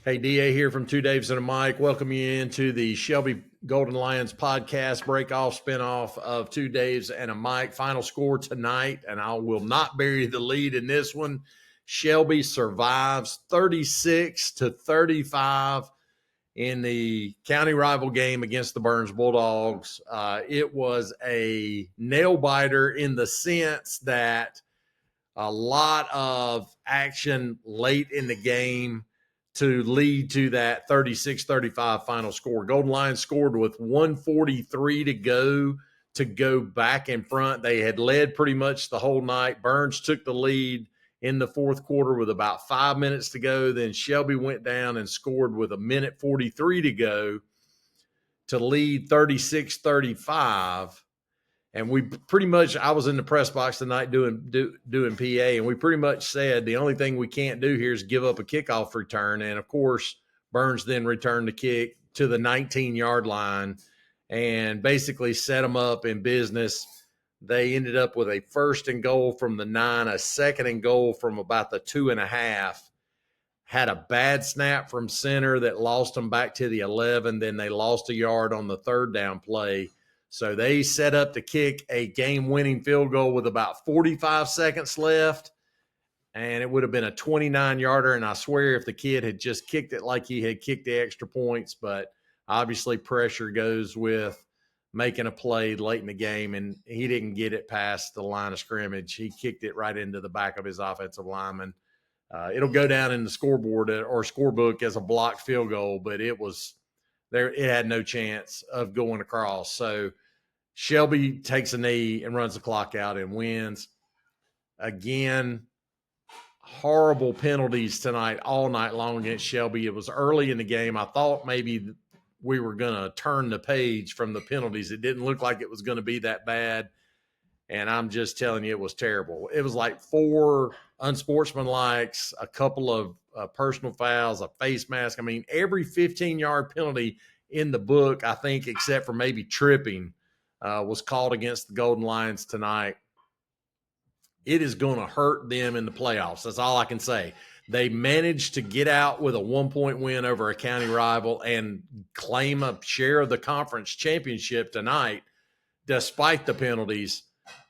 Hey, DA here from Two Daves and a Mic. Welcome you into the Shelby Golden Lions podcast, break-off, spinoff of Two Daves and a Mic. Final score tonight, and I will not bury the lead in this one. Shelby survives 36-35 in the county rival game against the Burns Bulldogs. It was a nail-biter in the sense that a lot of action late in the game to lead to that 36-35 final score. Golden Lions scored with 1:43 to go back in front. They had led pretty much the whole night. Burns took the lead in the fourth quarter with about 5 minutes to go. Then Shelby went down and scored with 1:43 to go to lead 36-35. And we pretty much, I was in the press box tonight doing PA, and we pretty much said the only thing we can't do here is give up a kickoff return. And of course, Burns then returned the kick to the 19-yard line and basically set them up in business. They ended up with a first and goal from the 9, a second and goal from about the 2.5. Had a bad snap from center that lost them back to the 11. Then they lost a yard on the third down play. So they set up to kick a game-winning field goal with about 45 seconds left, and it would have been a 29-yarder. And I swear if the kid had just kicked it like he had kicked the extra points, but obviously pressure goes with making a play late in the game, and he didn't get it past the line of scrimmage. He kicked it right into the back of his offensive lineman. It'll go down in the scoreboard or scorebook as a blocked field goal, but it was there. It had no chance of going across. So Shelby takes a knee and runs the clock out and wins. Again, horrible penalties tonight, all night long against Shelby. It was early in the game. I thought maybe we were going to turn the page from the penalties. It didn't look like it was going to be that bad. And I'm just telling you, it was terrible. It was like 4 unsportsmanlikes, a couple of personal fouls, a face mask. I mean, every 15-yard penalty in the book, I think, except for maybe tripping, was called against the Golden Lions tonight. It is going to hurt them in the playoffs. That's all I can say. They managed to get out with a 1-point win over a county rival and claim a share of the conference championship tonight, despite the penalties.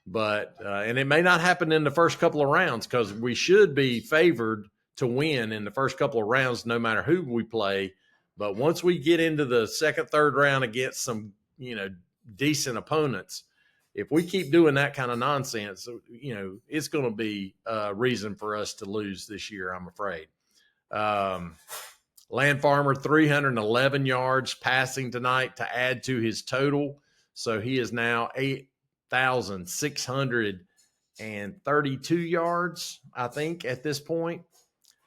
But and it may not happen in the first couple of rounds because we should be favored to win in the first couple of rounds, no matter who we play. But once we get into the second, third round against some, decent opponents, if we keep doing that kind of nonsense, it's going to be a reason for us to lose this year, I'm afraid. Land Farmer, 311 yards passing tonight to add to his total. So he is now 8,632 yards, I think, at this point.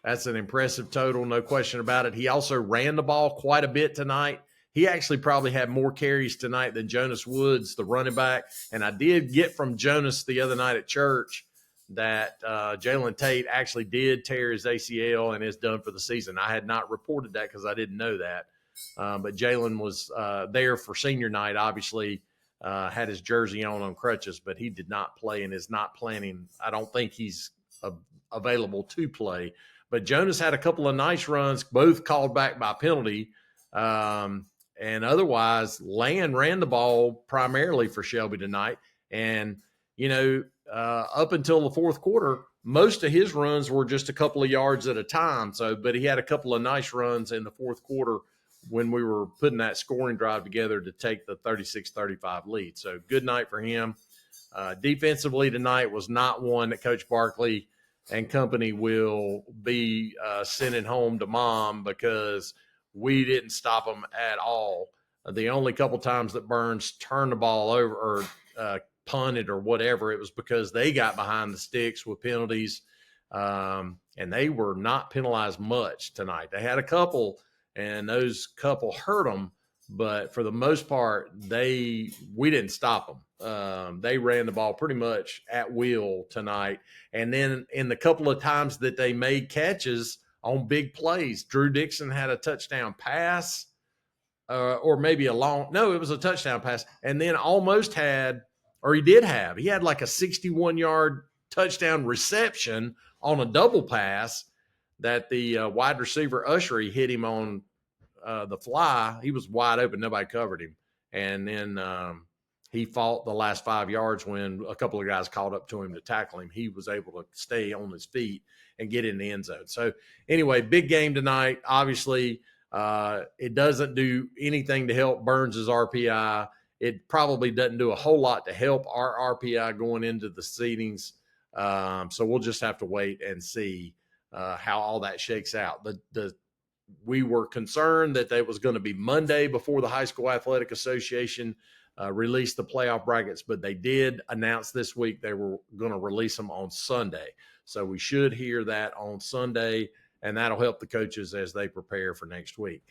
That's an impressive total, no question about it. He also ran the ball quite a bit tonight. He actually probably had more carries tonight than Jonas Woods, the running back. And I did get from Jonas the other night at church that Jalen Tate actually did tear his ACL and is done for the season. I had not reported that because I didn't know that. But Jalen was there for senior night, obviously. Had his jersey on crutches, but he did not play and is not planning. I don't think he's available to play. But Jonas had a couple of nice runs, both called back by penalty. And otherwise, Land ran the ball primarily for Shelby tonight. And, up until the fourth quarter, most of his runs were just a couple of yards at a time. But he had a couple of nice runs in the fourth quarter when we were putting that scoring drive together to take the 36-35 lead. So good night for him. Defensively tonight was not one that Coach Barkley and company will be sending home to mom because we didn't stop them at all. The only couple times that Burns turned the ball over or punted or whatever, it was because they got behind the sticks with penalties, and they were not penalized much tonight. They had a couple, and those couple hurt them, but for the most part, we didn't stop them. They ran the ball pretty much at will tonight. And then in the couple of times that they made catches on big plays, Drew Dixon had a touchdown pass, or maybe it was a touchdown pass, and then he had like a 61-yard touchdown reception on a double pass that the wide receiver Ushery hit him on the fly. He was wide open. Nobody covered him. And then he fought the last 5 yards when a couple of guys caught up to him to tackle him. He was able to stay on his feet and get in the end zone. So anyway, big game tonight. Obviously, it doesn't do anything to help Burns's RPI. It probably doesn't do a whole lot to help our RPI going into the seedings. So we'll just have to wait and see how all that shakes out. We were concerned that it was going to be Monday before the High School Athletic Association released the playoff brackets, but they did announce this week they were going to release them on Sunday. So we should hear that on Sunday, and that'll help the coaches as they prepare for next week.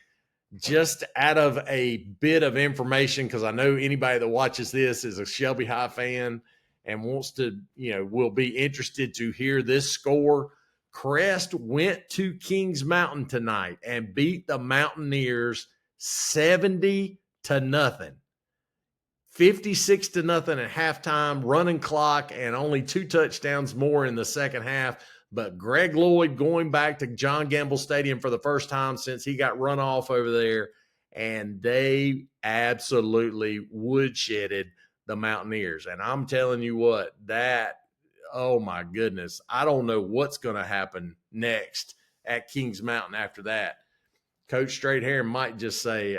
Just out of a bit of information, because I know anybody that watches this is a Shelby High fan and wants to, will be interested to hear this score. Crest went to Kings Mountain tonight and beat the Mountaineers 70-0. 56-0 at halftime, running clock, and only 2 touchdowns more in the second half. But Greg Lloyd going back to John Gamble Stadium for the first time since he got run off over there, and they absolutely woodshedded the Mountaineers. And I'm telling you what, oh my goodness, I don't know what's going to happen next at Kings Mountain after that. Coach Straight Hair might just say,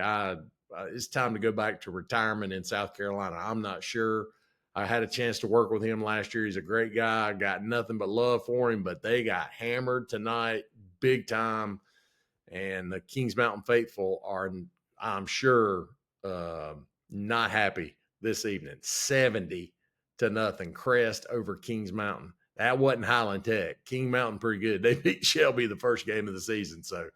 it's time to go back to retirement in South Carolina. I'm not sure. I had a chance to work with him last year. He's a great guy. I got nothing but love for him, but they got hammered tonight big time. And the Kings Mountain faithful are, I'm sure, not happy this evening. 70-0 Crest over Kings Mountain. That wasn't Highland Tech. King Mountain pretty good. They beat Shelby the first game of the season. So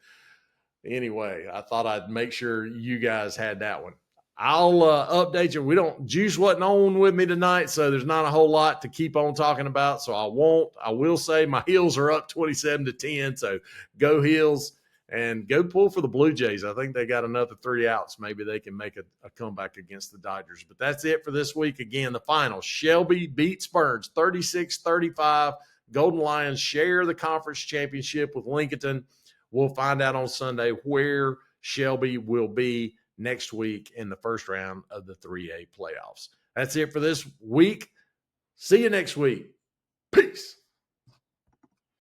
anyway, I thought I'd make sure you guys had that one. I'll update you. Juice wasn't on with me tonight, so there's not a whole lot to keep on talking about. So I won't. I will say my Heels are up 27-10. So go Heels and go pull for the Blue Jays. I think they got another 3 outs. Maybe they can make a comeback against the Dodgers. But that's it for this week. Again, the final. Shelby beats Burns 36-35. Golden Lions share the conference championship with Lincoln. We'll find out on Sunday where Shelby will be next week in the first round of the 3A playoffs. That's it for this week. See you next week. Peace.